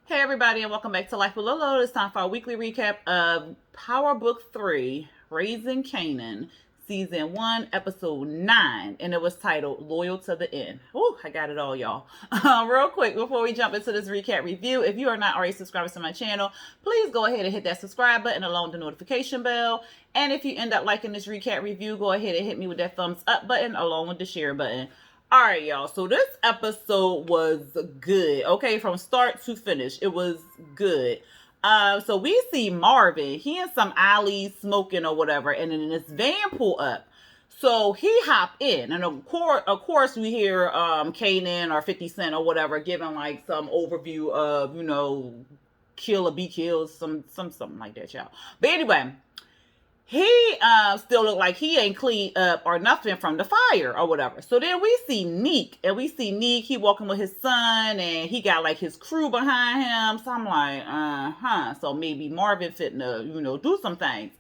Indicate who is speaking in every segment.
Speaker 1: Hey everybody, and welcome back to Life with Lolo. It's time for our weekly recap of Power Book 3, Raising Kanan, Season 1, Episode 9, and it was titled Loyal to the End. Whew, I got it all, y'all. Real quick, before we jump into this recap review, if you are not already subscribed to my channel, please go ahead and hit that subscribe button along with the notification bell. And if you end up liking this recap review, go ahead and hit me with that thumbs up button along with the share button. All right, y'all. So this episode was good. Okay, from start to finish, it was good. So we see Marvin. He in some alley smoking or whatever, and then this van pull up. So he hop in, and of course, we hear Kanan or 50 Cent or whatever giving like some overview of kill or be killed, something like that, y'all. But anyway. He still look like he ain't cleaned up or nothing from the fire or whatever. So then we see Neek, and we see Neek, he walking with his son, and he got like his crew behind him. So I'm like, so maybe Marvin fitting to, do some things.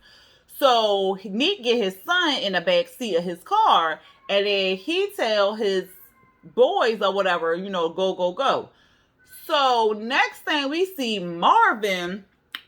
Speaker 1: So Neek get his son in the back seat of his car, and then he tell his boys or whatever, go. So next thing we see Marvin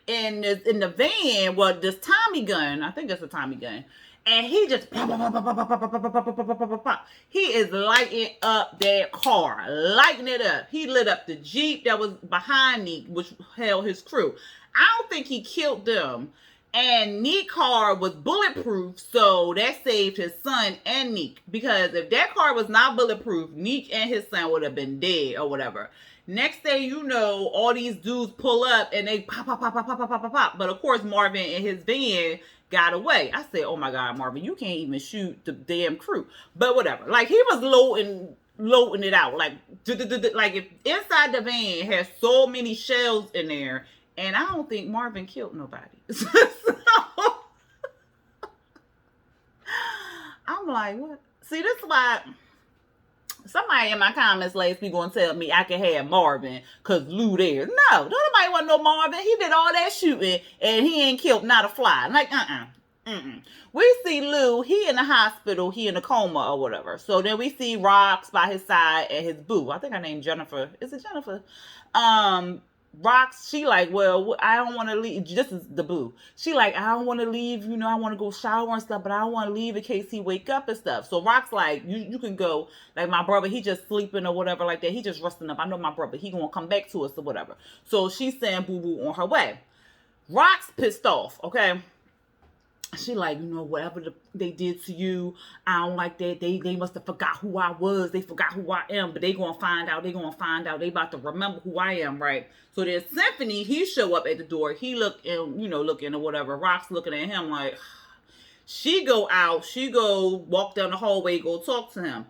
Speaker 1: in the van, this Tommy gun, I think it's a Tommy gun, and he just pop, pop, pop, pop, pop, pop, pop, pop, pop, pop, pop, pop. He is lighting up that car, lighting it up. He lit up the Jeep that was behind me, which held his crew. I don't think he killed them. And Neek's car was bulletproof, so that saved his son and Neek. Because if that car was not bulletproof, Neek and his son would have been dead or whatever. Next thing you know, all these dudes pull up and they pop, pop, pop, pop, pop, pop, pop, pop, pop. But of course, Marvin and his van got away. I said, oh my God, Marvin, you can't even shoot the damn crew. But whatever. Like, he was loading it out. Like if inside the van has so many shells in there, and I don't think Marvin killed nobody. So, I'm like, what? See, this is why somebody in my comments last week gonna tell me I can have Marvin because Lou there. No, don't nobody want no Marvin. He did all that shooting and he ain't killed not a fly. Like, We see Lou, he in the hospital, he in a coma or whatever. So then we see Rox by his side and his boo. I think her name Jennifer. Is it Jennifer? Rox, she like, well, I don't want to leave. This is the boo. She like, I don't want to leave. I want to go shower and stuff, but I don't want to leave in case he wake up and stuff. So Rox like, you can go. Like, my brother, he just sleeping or whatever like that. He just resting up. I know my brother. He gonna come back to us or whatever. So she's saying boo boo on her way. Rox pissed off. Okay. She like, whatever they did to you, I don't like that. They must have forgot who I was. They forgot who I am, but they gonna find out. They about to remember who I am, right? So there's Symphony. He show up at the door. He looking or whatever. Rock's looking at him like, she go out. She go walk down the hallway, go talk to him.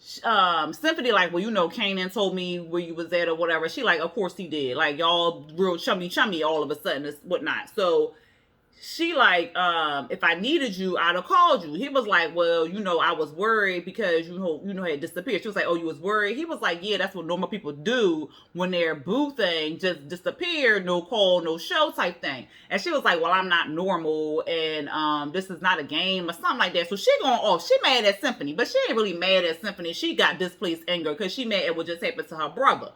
Speaker 1: Symphony like, well, Kanan told me where you was at or whatever. She like, of course he did. Like, y'all real chummy all of a sudden, whatnot. So she like, if I needed you, I'd have called you. He was like, well, I was worried because, had disappeared. She was like, oh, you was worried? He was like, yeah, that's what normal people do when their boo thing just disappeared. No call, no show type thing. And she was like, well, I'm not normal. And this is not a game or something like that. So she going off. She mad at Symphony, but she ain't really mad at Symphony. She got displaced anger because she mad at what just happened to her brother.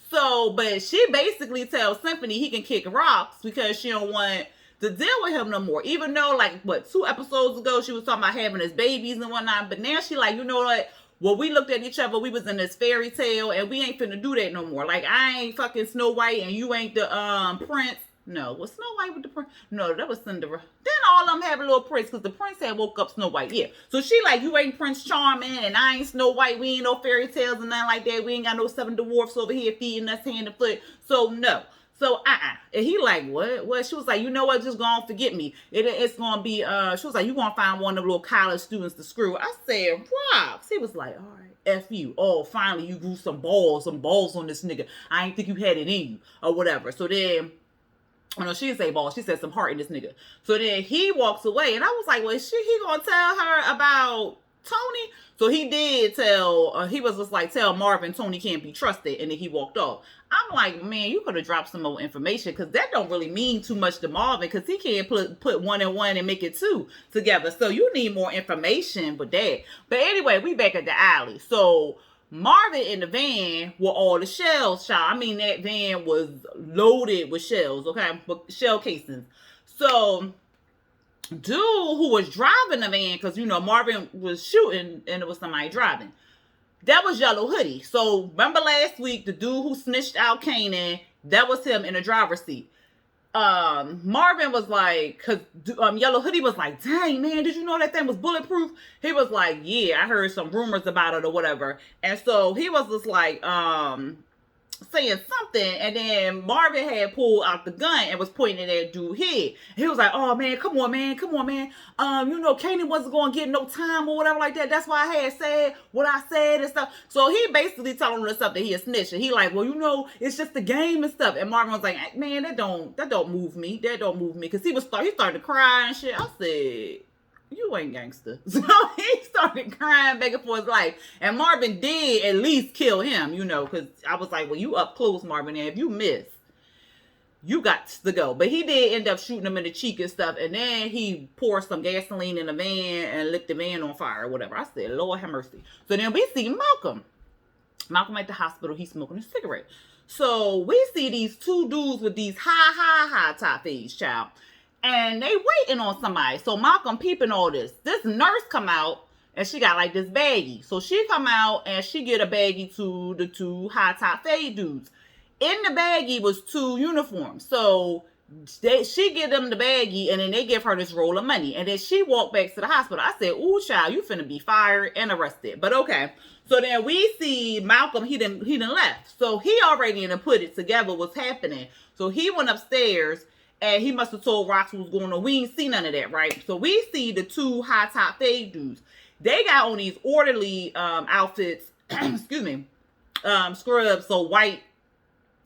Speaker 1: So, but she basically tells Symphony he can kick rocks because she don't want to deal with him no more. Even though, 2 episodes ago, she was talking about having his babies and whatnot. But now she like, you know what? Well, we looked at each other. We was in this fairy tale, and we ain't finna do that no more. Like, I ain't fucking Snow White, and you ain't the prince. No, was Snow White with the prince? No, that was Cinderella. Then all of them have a little prince, because the prince had woke up Snow White. Yeah. So she like, you ain't Prince Charming, and I ain't Snow White. We ain't no fairy tales and nothing like that. We ain't got no 7 dwarfs over here feeding us hand and foot. So, no. So, And he like, what? She was like, you know what? Just go on, forget me. It's going to be, she was like, you going to find one of the little college students to screw. I said, Rox. He was like, all right, F you. Oh, finally you grew some balls on this nigga. I ain't think you had it in you or whatever. So then, she didn't say balls. She said some heart in this nigga. So then he walks away. And I was like, well, he going to tell her about Tony? So he did tell, he was just like, tell Marvin Tony can't be trusted. And then he walked off. I'm like, man, you could have dropped some more information because that don't really mean too much to Marvin because he can't put 1 and 1 and make it 2 together. So you need more information with that. But anyway, we back at the alley. So Marvin in the van with all the shells, child. I mean, that van was loaded with shells, okay? Shell casings. So, dude who was driving the van, because, you know, Marvin was shooting and it was somebody driving. That was Yellow Hoodie. So, remember last week, the dude who snitched out Kanan, that was him in the driver's seat. Marvin was like, cause Yellow Hoodie was like, dang man, did you know that thing was bulletproof? He was like, yeah, I heard some rumors about it or whatever. And so he was just like, saying something, and then Marvin had pulled out the gun and was pointing at dude's head. He was like, oh man, come on man. You know, Kanan wasn't gonna get no time or whatever like that. That's why I had said what I said and stuff. So he basically telling him stuff that he is snitching. He like, well, you know, it's just the game and stuff. And Marvin was like, man, that don't move me. That don't move me. Cause he started to cry and shit. I said, you ain't gangster. So he started crying, begging for his life. And Marvin did at least kill him, you know, because I was like, well, you up close, Marvin, and if you miss, you got to go. But he did end up shooting him in the cheek and stuff. And then he poured some gasoline in the van and lit the van on fire or whatever. I said, Lord have mercy. So then we see Malcolm. Malcolm at the hospital. He's smoking a cigarette. So we see these two dudes with these high top fades, child. And they waiting on somebody. So Malcolm peeping all this. This nurse come out and she got like this baggie. So she come out and she get a baggie to the two high top fade dudes. In the baggie was two uniforms. So she give them the baggie and then they give her this roll of money. And then she walked back to the hospital. I said, ooh, child, you finna be fired and arrested. But okay. So then we see Malcolm, he done left. So he already done put it together what's happening. So he went upstairs. And he must have told Rox what was going on. We ain't see none of that, right? So we see the two high top fade dudes. They got on these orderly outfits, excuse me, scrubs, so white.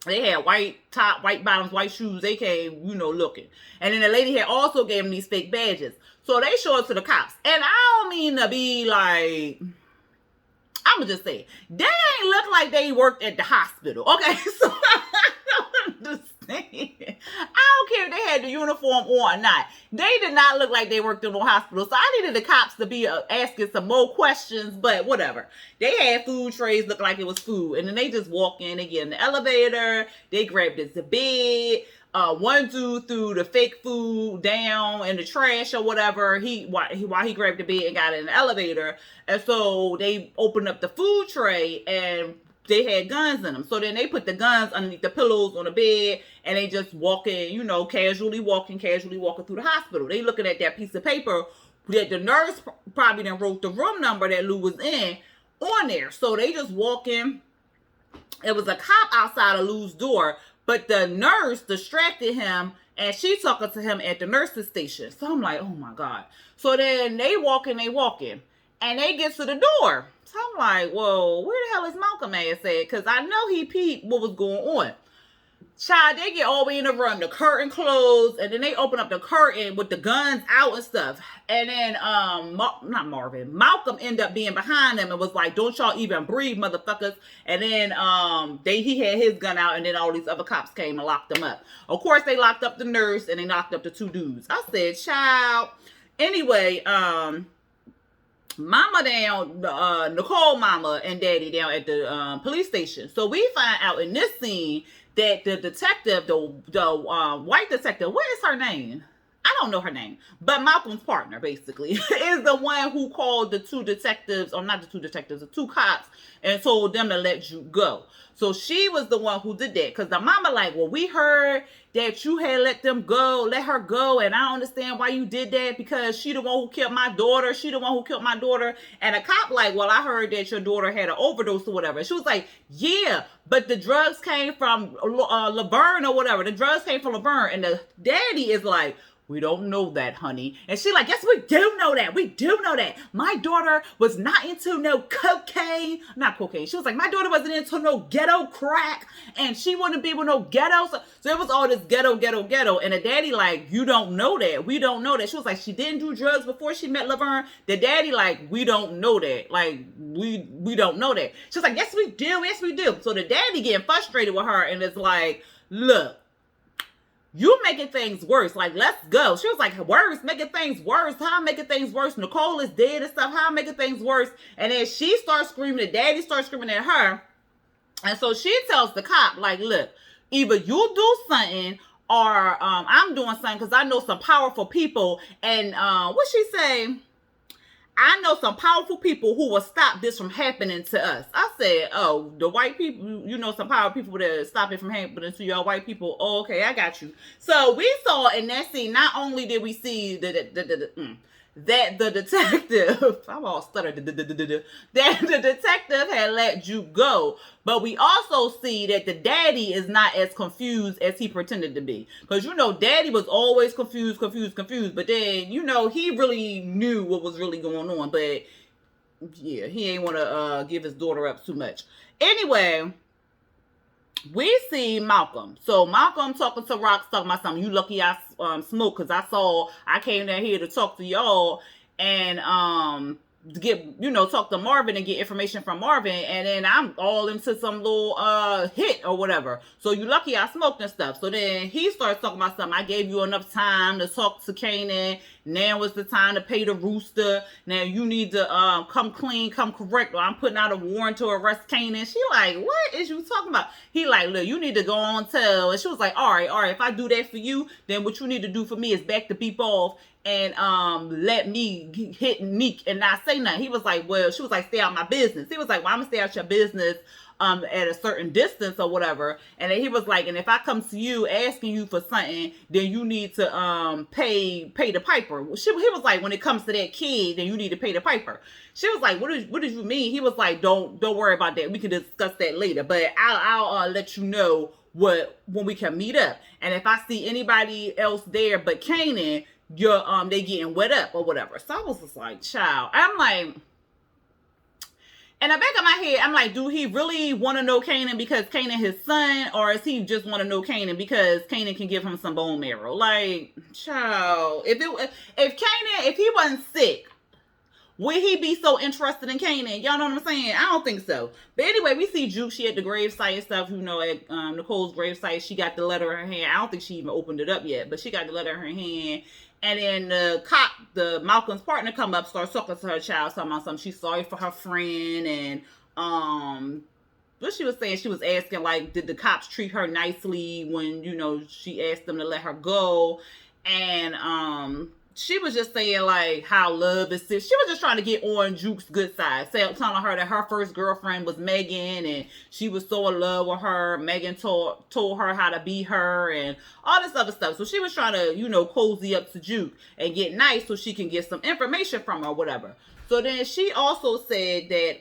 Speaker 1: They had white top, white bottoms, white shoes. They came, you know, looking. And then the lady had also gave them these fake badges. So they show it to the cops. And I don't mean to be like, I'm going to just say, they ain't look like they worked at the hospital. Okay, so I don't understand. I don't care if they had the uniform on or not. They did not look like they worked in no hospital. So I needed the cops to be asking some more questions, but whatever. They had food trays, looked like it was food. And then they just walk in, they get in the elevator, they grab this bed. One dude threw the fake food down in the trash or whatever. While he grabbed the bed and got in the elevator. And so they opened up the food tray and they had guns in them. So then they put the guns underneath the pillows on the bed and they just walking, you know, casually walking through the hospital. They looking at that piece of paper that the nurse probably then wrote the room number that Lou was in on there. So they just walking. It was a cop outside of Lou's door, but the nurse distracted him and she talking to him at the nurse's station. So I'm like, oh my God. So then they walking. And they get to the door. So I'm like, whoa, where the hell is Malcolm ass at? Because I know he peeped what was going on. Child, they get all the way in the room. The curtain closed. And then they open up the curtain with the guns out and stuff. And then, Malcolm ended up being behind them and was like, don't y'all even breathe, motherfuckers. And then he had his gun out. And then all these other cops came and locked them up. Of course, they locked up the nurse and they locked up the two dudes. I said, child. Anyway, Mama down, Nicole mama and daddy down at the police station. So we find out in this scene that the detective, the white detective, what is her name? I don't know her name, but Malcolm's partner basically is the one who called the two detectives, or not the two detectives, the two cops, and told them to let you go. So she was the one who did that, because the mama like, well, we heard that you had let her go, and I don't understand why you did that, because she the one who killed my daughter. And a cop like, well, I heard that your daughter had an overdose or whatever. And she was like, yeah, but the drugs came from Laverne or whatever. The drugs came from Laverne. And the daddy is like, we don't know that, honey. And she like, yes, we do know that. We do know that. My daughter was not into no cocaine. Not cocaine. She was like, my daughter wasn't into no ghetto crack. And she wouldn't be with no ghetto. So it was all this ghetto. And the daddy like, you don't know that. We don't know that. She was like, she didn't do drugs before she met Laverne. The daddy like, we don't know that. Like, we don't know that. She was like, yes, we do. Yes, we do. So the daddy getting frustrated with her and is like, look, you making things worse. Like, let's go. She was like, worse, making things worse. How I'm making things worse? Nicole is dead and stuff. How I'm making things worse? And then she starts screaming, and daddy starts screaming at her. And so she tells the cop, like, look, either you do something or I'm doing something, because I know some powerful people. And what she say? I know some powerful people who will stop this from happening to us. I said, oh, the white people, you know, some powerful people that stop it from happening to y'all white people. Oh, okay, I got you. So we saw in that scene, not only did we see that the detective, I'm all stuttered, that the detective had let Juke go, but we also see that the daddy is not as confused as he pretended to be. Because, you know, daddy was always confused, but then, you know, he really knew what was really going on, but yeah, he ain't want to give his daughter up too much. Anyway, we see Malcolm. So Malcolm talking to Rox, talking about something. You lucky I smoked, because I came down here to talk to y'all and to get, you know, talk to Marvin and get information from Marvin, and then I'm all into some little hit or whatever. So you lucky I smoked and stuff. So then he starts talking about something. I gave you enough time to talk to Kanan. Now is the time to pay the rooster. Now you need to come clean, come correct, or I'm putting out a warrant to arrest Kanan. She like, what is you talking about? He like, look, you need to go on tell. And she was like, all right, if I do that for you, then what you need to do for me is back the beep off and let me hit Neek and not say nothing. He was like, well, she was like, stay out my business. He was like, well, I'm gonna stay out your business at a certain distance or whatever. And then he was like, and if I come to you asking you for something, then you need to pay the piper. He was like, when it comes to that kid, then you need to pay the piper. She was like, what did you mean? He was like, don't worry about that. We can discuss that later, but I'll let you know when we can meet up. And if I see anybody else there but Kanan, they getting wet up or whatever. So I was just like, child. I'm like, in the back of my head, I'm like, do he really want to know Kanan because Kanan his son, or is he just want to know Kanan because Kanan can give him some bone marrow? Like, child, if he wasn't sick, would he be so interested in Kanan? Y'all know what I'm saying? I don't think so. But anyway, we see Juke. She at the gravesite and stuff. You know, at Nicole's gravesite, she got the letter in her hand. I don't think she even opened it up yet, but she got the letter in her hand. And then the cop, Malcolm's partner, come up, starts talking to her child, talking about something. She's sorry for her friend, and what she was saying, she was asking, like, did the cops treat her nicely when, you know, she asked them to let her go? And she was just saying, like, how love is sick. She was just trying to get on Juke's good side. Telling her that her first girlfriend was Megan, and she was so in love with her. Megan told her how to be her, and all this other stuff. So she was trying to, you know, cozy up to Juke and get nice so she can get some information from her or whatever. So then she also said that,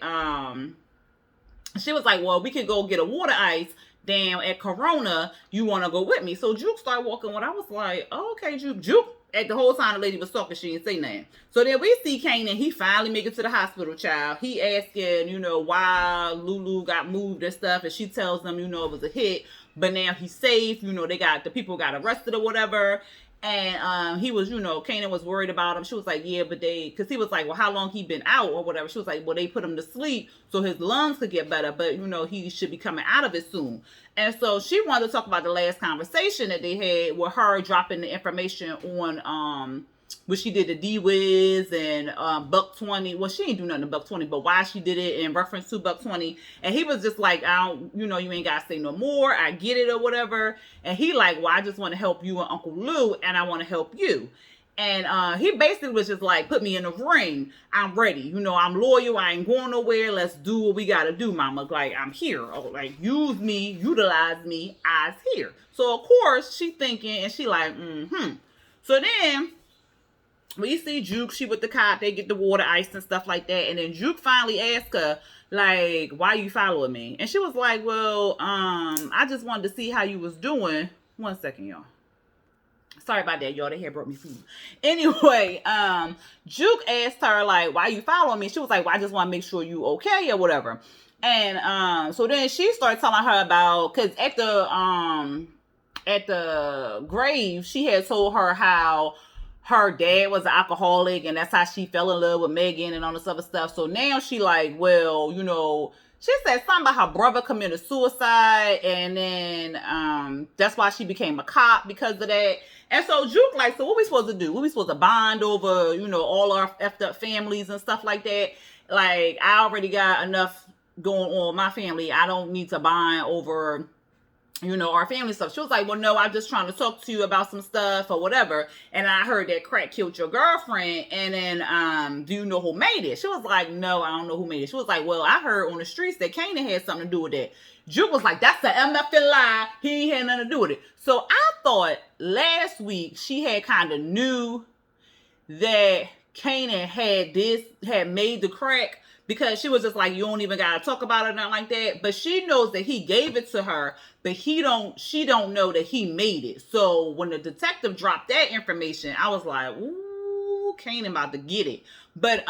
Speaker 1: she was like, well, we could go get a water ice down at Corona. You want to go with me? So Juke started walking when I was like, oh, okay, Juke. At the whole time the lady was talking, she didn't say nothing. So then we see Kanan. He finally make it to the hospital, child. He asking, you know, why Lulu got moved and stuff. And she tells them, you know, it was a hit. But now he's safe. You know, the people got arrested or whatever. And he was, you know, Kanan was worried about him. She was like, yeah, but because he was like, well, how long he been out or whatever. She was like, well, they put him to sleep so his lungs could get better. But, you know, he should be coming out of it soon. And so she wanted to talk about the last conversation that they had with her dropping the information on when she did the D-Wiz and Buck 20. Well, she ain't do nothing to Buck 20, but why she did it in reference to Buck 20. And he was just like, I don't, you know, you ain't got to say no more. I get it or whatever. And he like, well, I just want to help you and Uncle Lou, and I want to help you. And he basically was just like, put me in the ring. I'm ready. You know, I'm loyal. I ain't going nowhere. Let's do what we got to do, mama. Like, I'm here. Oh, like, use me, utilize me. I's here. So, of course, she thinking, and she like, So then we see Juke. She with the cop. They get the water ice and stuff like that. And then Juke finally asked her, like, why you following me? And she was like, well, I just wanted to see how you was doing. 1 second, y'all. Sorry about that, y'all. They had brought me food. Anyway, Juke asked her, like, why you following me? She was like, well, I just want to make sure you okay or whatever. And so then she started telling her about, because at the grave, she had told her how her dad was an alcoholic, and that's how she fell in love with Megan and all this other stuff. So now she like, well, you know, She said something about her brother committed suicide, and then that's why she became a cop because of that. And so Juke like, so what we supposed to do? What we supposed to bond over, all our effed up families and stuff like that? Like, I already got enough going on with my family. I don't need to bond over our family stuff. She was like, well, no, I'm just trying to talk to you about some stuff or whatever. And I heard that crack killed your girlfriend. And then, do you know who made it? She was like, no, I don't know who made it. She was like, well, I heard on the streets that Kanan had something to do with that. Juke was like, that's the MFing lie. He had nothing to do with it. So I thought last week she had kind of knew that Kanan had made the crack, because she was just like, you don't even gotta talk about it or nothing like that. But she knows that he gave it to her, but she don't know that he made it. So when the detective dropped that information, I was like, ooh, Kanan about to get it. But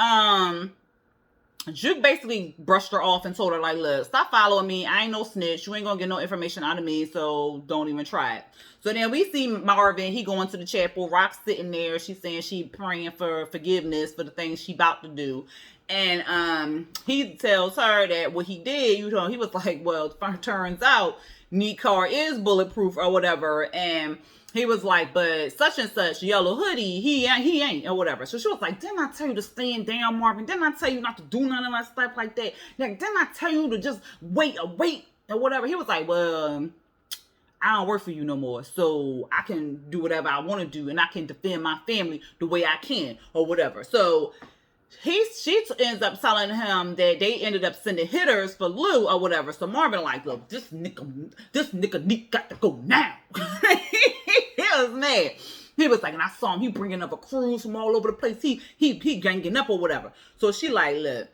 Speaker 1: Juke basically brushed her off and told her, like, look, stop following me. I ain't no snitch. You ain't gonna get no information out of me, so don't even try it. So then we see Marvin. He going to the chapel. Rock's sitting there. She's saying she praying for forgiveness for the things she about to do. And he tells her that what he did, he was like, well, turns out Neat car is bulletproof or whatever. And he was like, but such and such yellow hoodie, he ain't or whatever. So she was like, didn't I tell you to stand down, Marvin? Didn't I tell you not to do none of that stuff like that? Like, didn't I tell you to just wait or whatever? He was like, well, I don't work for you no more, so I can do whatever I want to do, and I can defend my family the way I can or whatever. So she ends up telling him that they ended up sending hitters for Lou or whatever. So Marvin like, look, this nigga Nick got to go now. He was mad. He was like, and I saw him, he bringing up a crews from all over the place. He ganging up or whatever. So she like, look,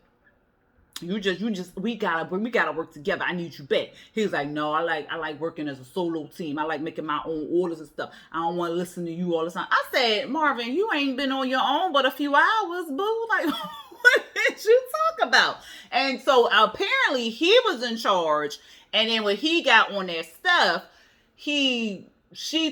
Speaker 1: we gotta work together. I need you back. He was like, no, I like working as a solo team. I like making my own orders and stuff. I don't want to listen to you all the time. I said, Marvin, you ain't been on your own but a few hours, boo. Like, what did you talk about? And so apparently he was in charge. And then when he got on that stuff, she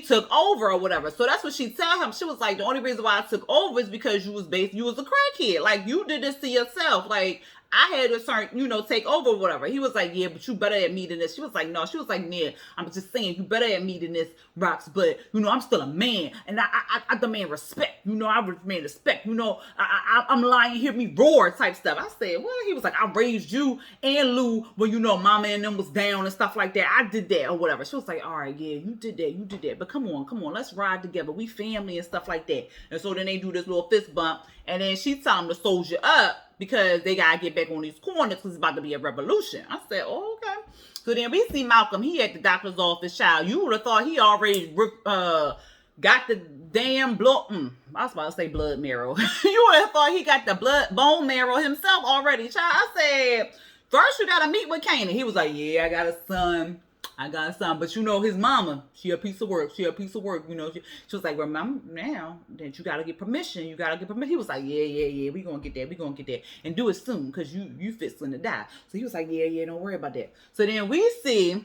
Speaker 1: took over or whatever. So that's what she tell him. She was like, the only reason why I took over is because you was a crackhead. Like, you did this to yourself. Like, I had to take over or whatever. He was like, yeah, but you better at me than this. She was like, no. She was like, yeah, I'm just saying, you better at me than this, Rocks. But, I'm still a man. And I demand respect. I demand respect. I'm lying, hear me roar type stuff. I said, well, he was like, I raised you and Lou when, mama and them was down and stuff like that. I did that or whatever. She was like, all right, yeah, you did that. But come on, let's ride together. We family and stuff like that. And so then they do this little fist bump. And then she tell him to soldier up, because they got to get back on these corners because it's about to be a revolution. I said, oh, okay. So then we see Malcolm. He at the doctor's office, child. You would have thought he already got the damn blood. I was about to say blood marrow. You would have thought he got the bone marrow himself already, child. I said, first you got to meet with Kanan. He was like, yeah, I got a son. But his mama, she a piece of work. She was like, remember now that you got to get permission. He was like, yeah. We going to get that. And do it soon, because you fixing to die. So he was like, yeah, don't worry about that. So then we see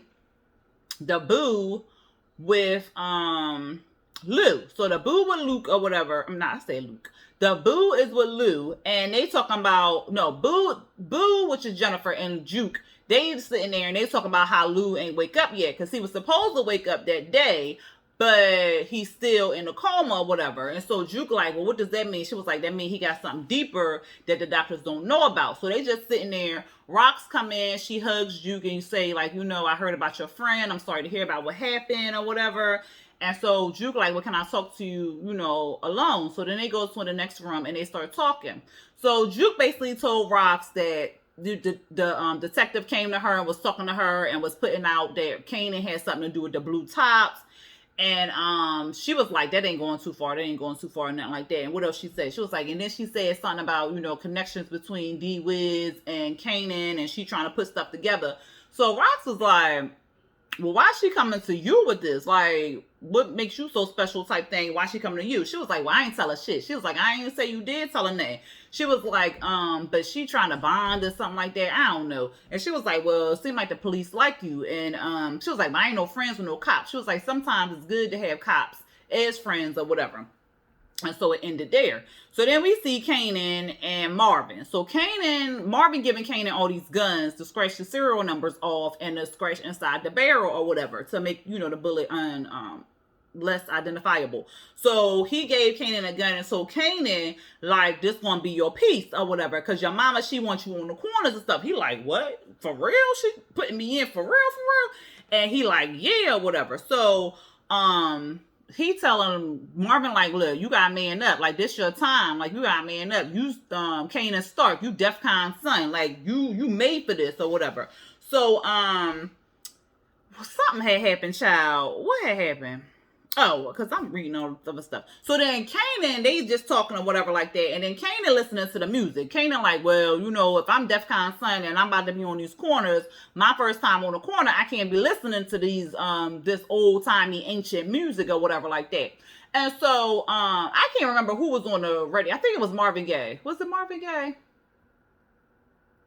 Speaker 1: the boo with Lou. So the boo with Luke or whatever. I say Luke. The boo is with Lou, and they talking about, boo, which is Jennifer, and Juke. They sitting there and they talking about how Lou ain't wake up yet, because he was supposed to wake up that day, but he's still in a coma or whatever. And so Juke like, well, what does that mean? She was like, that means he got something deeper that the doctors don't know about. So they just sitting there. Rocks come in, she hugs Juke and say like, I heard about your friend. I'm sorry to hear about what happened or whatever. And so Juke like, well, can I talk to you, alone? So then they go to the next room and they start talking. So Juke basically told Rocks that the detective came to her and was talking to her and was putting out that Kanan had something to do with the blue tops. And she was like, that ain't going too far. And nothing like that. And what else she said? She was like, and then she said something about, connections between D-Wiz and Kanan, and she trying to put stuff together. So Rox was like, well, why is she coming to you with this? Like, what makes you so special type thing? Why she coming to you? She was like, well, I ain't tell her shit. She was like, I ain't even say you did tell her that. She was like, but she trying to bond or something like that. I don't know. And she was like, well, it seemed like the police like you. And she was like, well, I ain't no friends with no cops. She was like, sometimes it's good to have cops as friends or whatever. And so it ended there. So then we see Kanan and Marvin. So Marvin giving Kanan all these guns to scratch the serial numbers off and to scratch inside the barrel or whatever to make, the bullet less identifiable. So he gave Kanan a gun, and so Kanan, like, this gonna be your piece or whatever, because your mama, she wants you on the corners and stuff. He like, what? For real? She putting me in for real? And he like, yeah, whatever. So, he telling Marvin, like, look, you gotta man up. Like, this your time. Like, you gotta man up. You, Kanan Stark, you DEFCON son. Like, you made for this or whatever. So, something had happened, child. What had happened? Oh, because I'm reading all this other stuff. So then Kanan, they just talking or whatever like that. And then Kanan listening to the music. Kanan like, well, if I'm DEFCON son and I'm about to be on these corners, my first time on the corner, I can't be listening to these, this old-timey ancient music or whatever like that. And so, I can't remember who was on the radio. I think it was Marvin Gaye. Was it Marvin Gaye?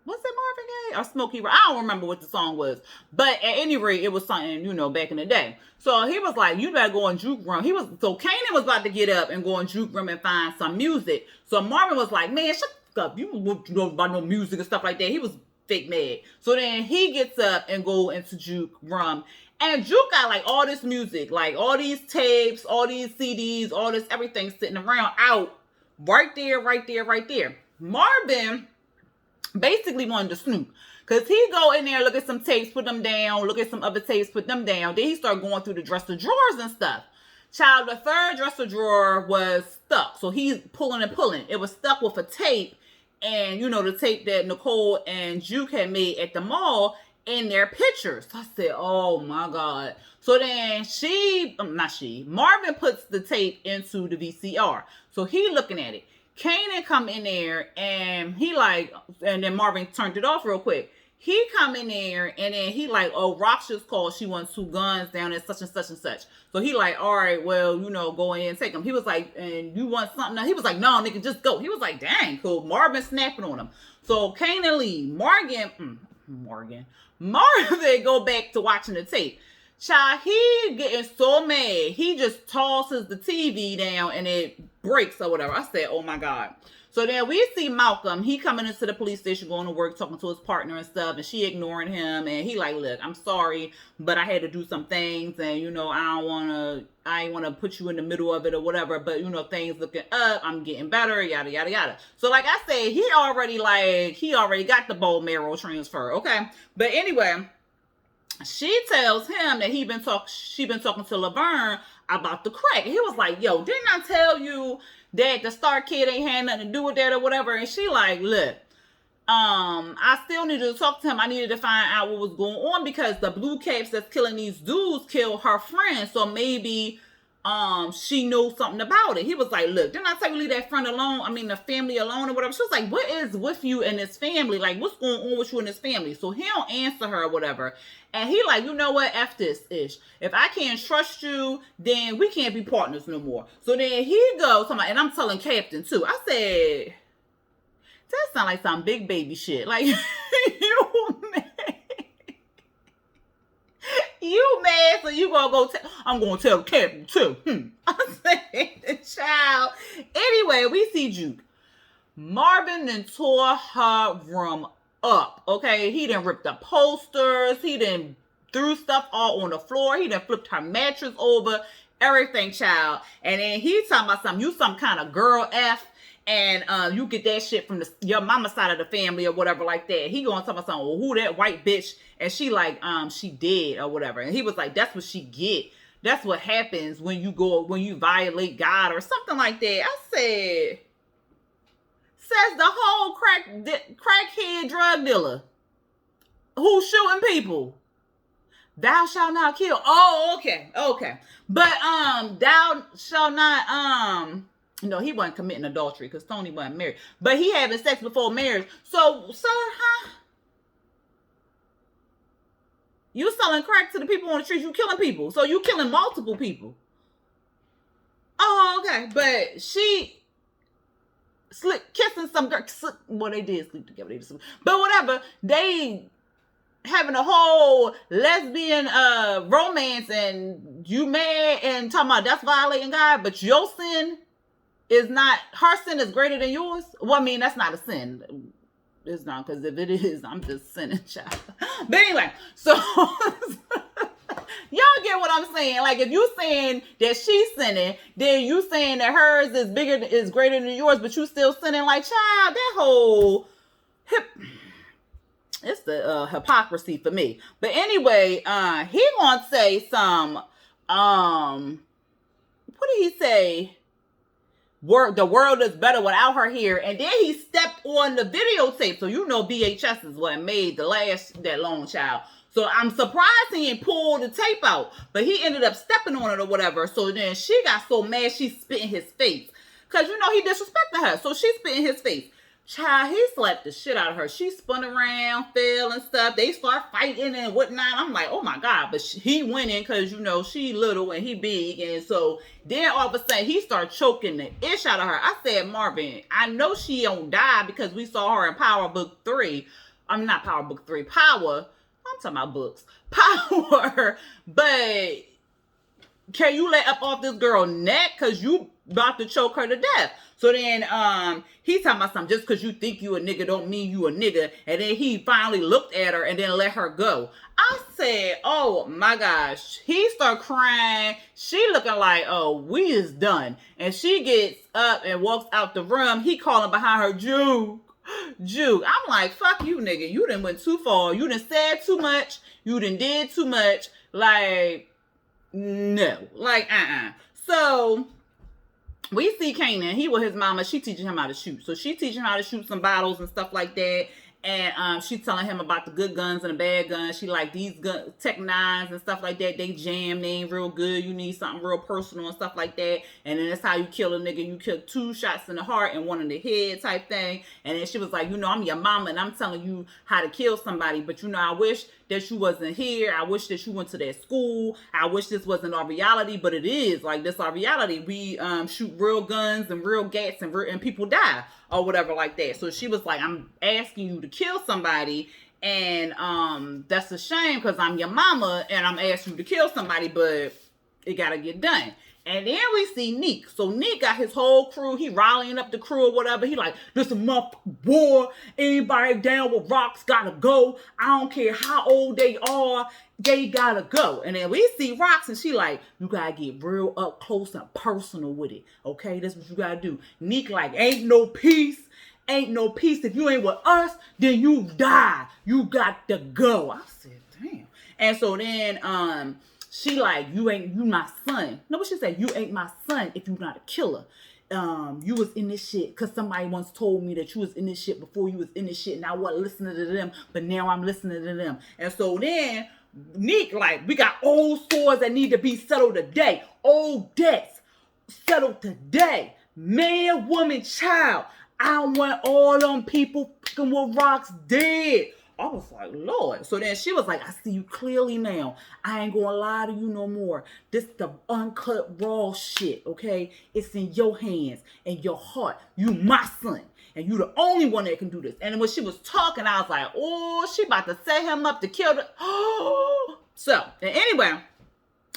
Speaker 1: Was it Marvin Gaye or Smokey? I don't remember what the song was. But at any rate, it was something, back in the day. So he was like, you better go on Juke Room. So Kanan was about to get up and go on Juke Room and find some music. So Marvin was like, man, shut up. You don't know about no music and stuff like that. He was fake mad. So then he gets up and go into Juke Room. And Juke got like all this music, like all these tapes, all these CDs, all this everything sitting around out right there. Marvin basically wanted to snoop, because he go in there, look at some tapes, put them down, look at some other tapes, put them down. Then he started going through the dresser drawers and stuff. Child, the third dresser drawer was stuck. So he's pulling and pulling. It was stuck with a tape, and the tape that Nicole and Juke had made at the mall in their pictures. So I said, oh my God. So then Marvin puts the tape into the VCR. So he looking at it. Kanan come in there and he like, and then Marvin turned it off real quick. He come in there and then he like, oh, Roxas called. She wants 2 guns down at such and such and such. So he like, all right, well, go in and take them. He was like, and you want something? He was like, no, nigga, just go. He was like, dang, cool. Marvin snapping on him. So Kanan leave. Marvin go back to watching the tape. Child, he getting so mad. He just tosses the TV down and it breaks or whatever. I said, oh my God. So then we see Malcolm. He coming into the police station, going to work, talking to his partner and stuff. And she ignoring him. And he like, look, I'm sorry, but I had to do some things. And, I ain't want to put you in the middle of it or whatever. But, things looking up. I'm getting better, yada, yada, yada. So like I said, he already got the bone marrow transfer. Okay. But anyway, she tells him that she been talking to Laverne about the crack. And he was like, yo, didn't I tell you that the Star kid ain't had nothing to do with that or whatever? And she like, look, I still needed to talk to him. I needed to find out what was going on, because the blue caps that's killing these dudes killed her friend. So maybe she knows something about it. He was like, look, didn't I tell you to leave that friend alone? I mean, the family alone or whatever. She was like, what is with you and this family? Like, what's going on with you and this family? So he don't answer her or whatever. And he like, you know what? F this ish. If I can't trust you, then we can't be partners no more. So then he goes, and I'm telling Captain too. I said, that sound like some big baby shit. Like, you mad, so you gonna go I'm gonna tell Captain too. I said, child. Anyway, we see Juke. Marvin then tore her room up. Okay, he done ripped the posters. He done threw stuff all on the floor. He done flipped her mattress over. Everything, child. And then he talking about something. You some kind of girl F. And you get that shit from your mama side of the family or whatever like that. He gonna talk about something, well, who that white bitch? And she like, she dead or whatever. And he was like, that's what she get. That's what happens when you violate God or something like that. I said, says the whole crackhead drug dealer who's shooting people. Thou shalt not kill. Oh, okay. But thou shalt not no, he wasn't committing adultery because Tony wasn't married. But he having sex before marriage. So, sir, you selling crack to the people on the streets. You killing people. So you killing multiple people. Oh, okay. But she kissing some girl. Well, they did sleep together. But whatever. They having a whole lesbian romance, and you mad and talking about that's violating God. But your sin is not, her sin is greater than yours. Well, I mean, that's not a sin. It's not, because if it is, I'm just sinning, child. But anyway, so y'all get what I'm saying? Like, if you saying that she's sinning, then you saying that hers is greater than yours, but you still sinning. Like, child, that whole it's the hypocrisy for me. But anyway, he gonna say some what did he say? The world is better without her here. And then he stepped on the videotape. So you know VHS is what made that long child. So I'm surprised he didn't pull the tape out. But he ended up stepping on it or whatever. So then she got so mad she spit in his face. Because you know he disrespected her. So she spit in his face. Child, he slapped the shit out of her. She spun around, fell and stuff. They start fighting and whatnot. I'm like, oh my God. But he winning because, you know, she little and he big. And so then all of a sudden he started choking the ish out of her. I said, Marvin, I know she don't die because we saw her in Power Book 3. I'm not Power Book 3. Power. I'm talking about books. Power. But can you let up off this girl's neck? Because you about to choke her to death. So then he talking about something, just because you think you a nigga don't mean you a nigga. And then he finally looked at her and then let her go. I said, oh my gosh. He started crying. She looking like, oh, we is done. And she gets up and walks out the room. He calling behind her, Juke. I'm like, fuck you, nigga. You done went too far. You done said too much. You done did too much. Like, no. Like, So we see Kanan. He with his mama. She teaching him how to shoot. So she teaching him how to shoot some bottles and stuff like that. And she telling him about the good guns and the bad guns. She like, these gun Tech 9s and stuff like that. They jam. They ain't real good. You need something real personal and stuff like that. And then that's how you kill a nigga. You kill 2 shots in the heart and 1 in the head type thing. And then she was like, you know, I'm your mama and I'm telling you how to kill somebody. But you know, I wish that you wasn't here. I wish that you went to that school. I wish this wasn't our reality, but it is. Like, this our reality. We shoot real guns and real gats and people die or whatever like that. So she was like, I'm asking you to kill somebody, and that's a shame because I'm your mama and I'm asking you to kill somebody, but it gotta get done. And then we see Neek. So Neek got his whole crew. He rallying up the crew or whatever. He like, this a motherfucking war. Anybody down with rocks gotta go. I don't care how old they are. They gotta go. And then we see Rocks and she like, you gotta get real up close and personal with it. Okay, that's what you gotta do. Neek like, ain't no peace. Ain't no peace. If you ain't with us, then you die. You got to go. I said, damn. And so then she like, you my son. No, what she said, you ain't my son if you not a killer. You was in this shit because somebody once told me that you was in this shit before you was in this shit, and I wasn't listening to them, but now I'm listening to them. And so then Neek like, we got old scores that need to be settled today. Old debts settled today. Man, woman, child. I want all them people fucking with Rocks dead. I was like, Lord. So then she was like, I see you clearly now. I ain't gonna lie to you no more. This the uncut raw shit, okay? It's in your hands and your heart. You my son. And you the only one that can do this. And when she was talking, I was like, oh, she about to set him up to kill the... Oh. So, and anyway...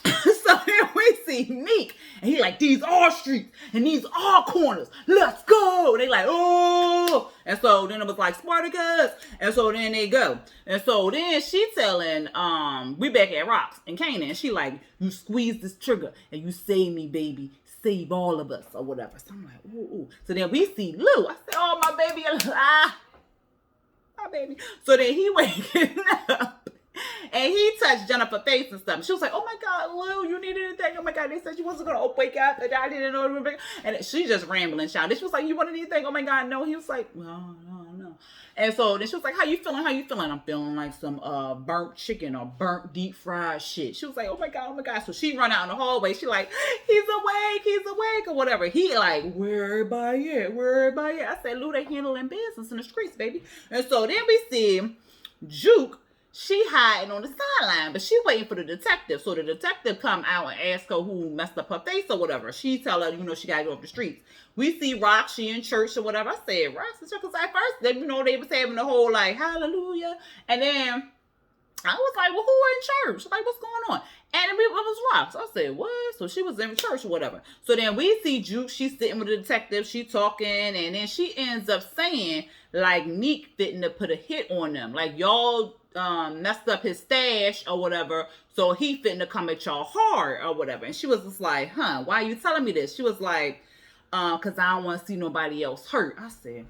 Speaker 1: So then we see Neek, and he like, these are streets, and these are corners. Let's go. And they like, oh. And so then it was like, Spartacus. And so then they go. And so then she telling, we back at Rocks and Kanan, and she like, you squeeze this trigger, and you save me, baby. Save all of us, or whatever. So I'm like, ooh. So then we see Lou. I said, oh, my baby. My baby. So then he waking up. And he touched Jennifer's face and stuff. She was like, oh my God, Lou, you need anything? Oh my God, they said you wasn't going to wake up. And I didn't know. And she just rambling, child. She was like, you want anything? Oh my God, no. He was like, no. And so then she was like, how you feeling? I'm feeling like some burnt chicken or burnt deep fried shit. She was like, oh my God. So she run out in the hallway. She like, he's awake or whatever. He like, where everybody at? I said, Lou, they handling business in the streets, baby. And so then we see Juke. She hiding on the sideline, but she waiting for the detective. So the detective come out and ask her who messed up her face or whatever. She tell her, she got to go off the streets. We see Rock, she in church or whatever. I said, Rock's in church. Because at first, they was having the whole like, hallelujah. And then I was like, well, who in church? Like, what's going on? And it was rocks. I said, what? So she was in church or whatever. So then we see Juke. She's sitting with the detective. She talking. And then she ends up saying, like, Neek fitting to put a hit on them. Like, y'all messed up his stash or whatever. So he fitting to come at y'all hard or whatever. And she was just like, huh, why are you telling me this? She was like, because I don't want to see nobody else hurt. I said,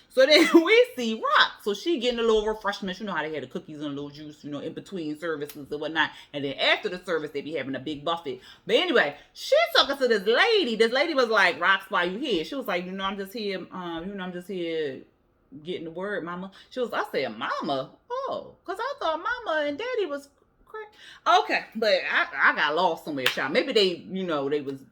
Speaker 1: So then we see Rock. So she getting a little refreshments. You know how they had the cookies and a little juice, you know, in between services and whatnot. And then after the service, they be having a big buffet. But anyway, she talking to this lady. This lady was like, Rox, why you here? She was like, I'm just here, I'm just here getting the word, mama. I said, mama? Oh, because I thought mama and daddy was okay, but I got lost somewhere, child. Maybe they,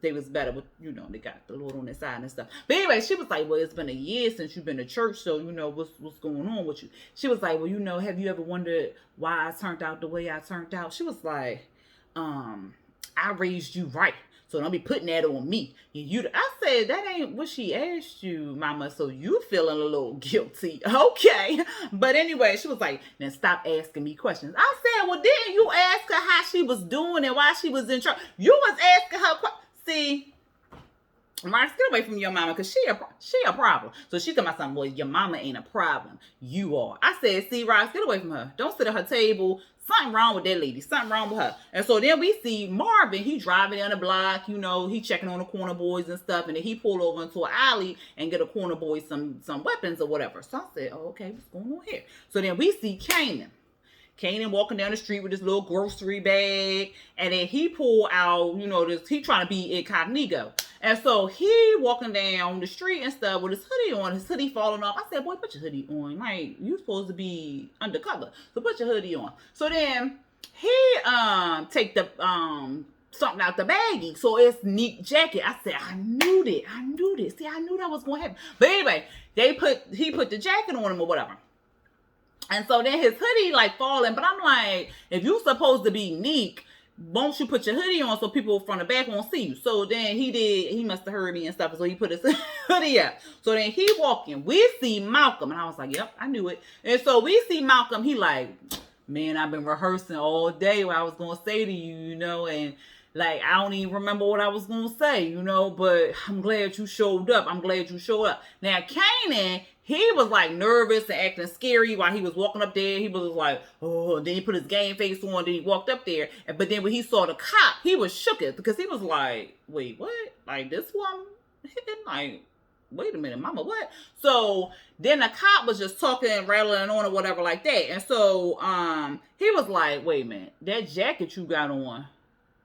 Speaker 1: they was better with, they got the Lord on their side and stuff. But anyway, she was like, well, it's been a year since you've been to church, so, what's going on with you? She was like, well, have you ever wondered why I turned out the way I turned out? She was like, I raised you right. So don't be putting that on me. I said, that ain't what she asked you, mama. So you feeling a little guilty. Okay. But anyway, she was like, then stop asking me questions. I said, well, didn't you ask her how she was doing and why she was in trouble? You was asking her questions. See, Rox, get away from your mama because she a problem. So she talking about something, boy, your mama ain't a problem. You are. I said, see, Rox, get away from her. Don't sit at her table. Something wrong with that lady. Something wrong with her. And so then we see Marvin. He driving down the block. He checking on the corner boys and stuff. And then he pulled over into an alley and get a corner boy some weapons or whatever. So I said, oh, okay, what's going on here? So then we see Kanan. Kanan walking down the street with this little grocery bag. And then he pulled out, he trying to be incognito. And so he walking down the street and stuff with his hoodie on. His hoodie falling off. I said, boy, put your hoodie on. Like, you supposed to be undercover. So put your hoodie on. So then he take the something out the baggie. So it's Neek jacket. I said, I knew this. See, I knew that was going to happen. But anyway, he put the jacket on him or whatever. And so then his hoodie like falling. But I'm like, if you supposed to be Neek, won't you put your hoodie on so people from the back won't see you? So then he must have heard me and stuff. So he put his hoodie up. So then he walking. We see Malcolm. And I was like, yep, I knew it. And so we see Malcolm. He like, man, I've been rehearsing all day what I was going to say to you, and like, I don't even remember what I was going to say, but I'm glad you showed up. Now, Kanan, he was like nervous and acting scary while he was walking up there. He was like, oh, and then he put his game face on. Then he walked up there. But then when he saw the cop, he was shooketh because he was like, wait, what? Like, this one? Like, wait a minute, mama, what? So then the cop was just talking and rattling on or whatever like that. And so he was like, wait a minute, that jacket you got on,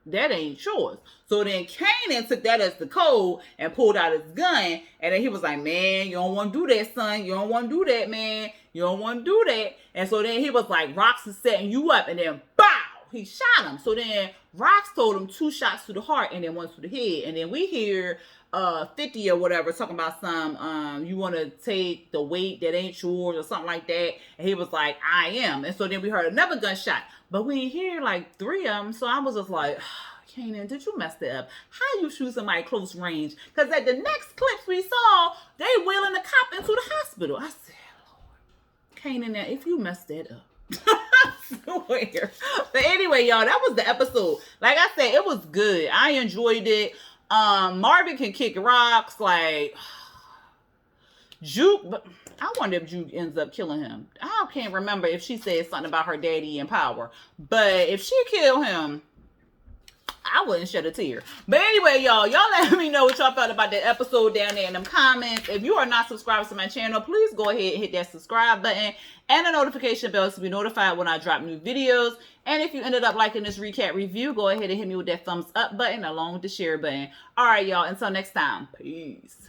Speaker 1: that ain't yours. So then Kanan took that as the code and pulled out his gun. And then he was like, man, you don't want to do that, son. You don't want to do that, man. You don't want to do that. And so then he was like, Rox is setting you up. And then, bow, he shot him. So then Rox told him 2 shots to the heart and then 1 to the head. And then we hear 50 or whatever talking about some, you want to take the weight that ain't yours or something like that. And he was like, I am. And so then we heard another gunshot. But we didn't hear like 3 of them. So I was just like, Kanan, did you mess that up? How you shoot somebody close range? Because at the next clips we saw, they wheeling the cop into the hospital. I said, Lord, Kanan, if you messed that up. I swear. But anyway, y'all, that was the episode. Like I said, it was good. I enjoyed it. Marvin can kick rocks. Like, Juke, but I wonder if Juke ends up killing him. I can't remember if she said something about her daddy in power. But if she killed him, I wouldn't shed a tear. But anyway, y'all let me know what y'all felt about that episode down there in them comments. If you are not subscribed to my channel, please go ahead and hit that subscribe button and the notification bell to be notified when I drop new videos. And if you ended up liking this recap review, go ahead and hit me with that thumbs up button along with the share button. All right, y'all. Until next time. Peace.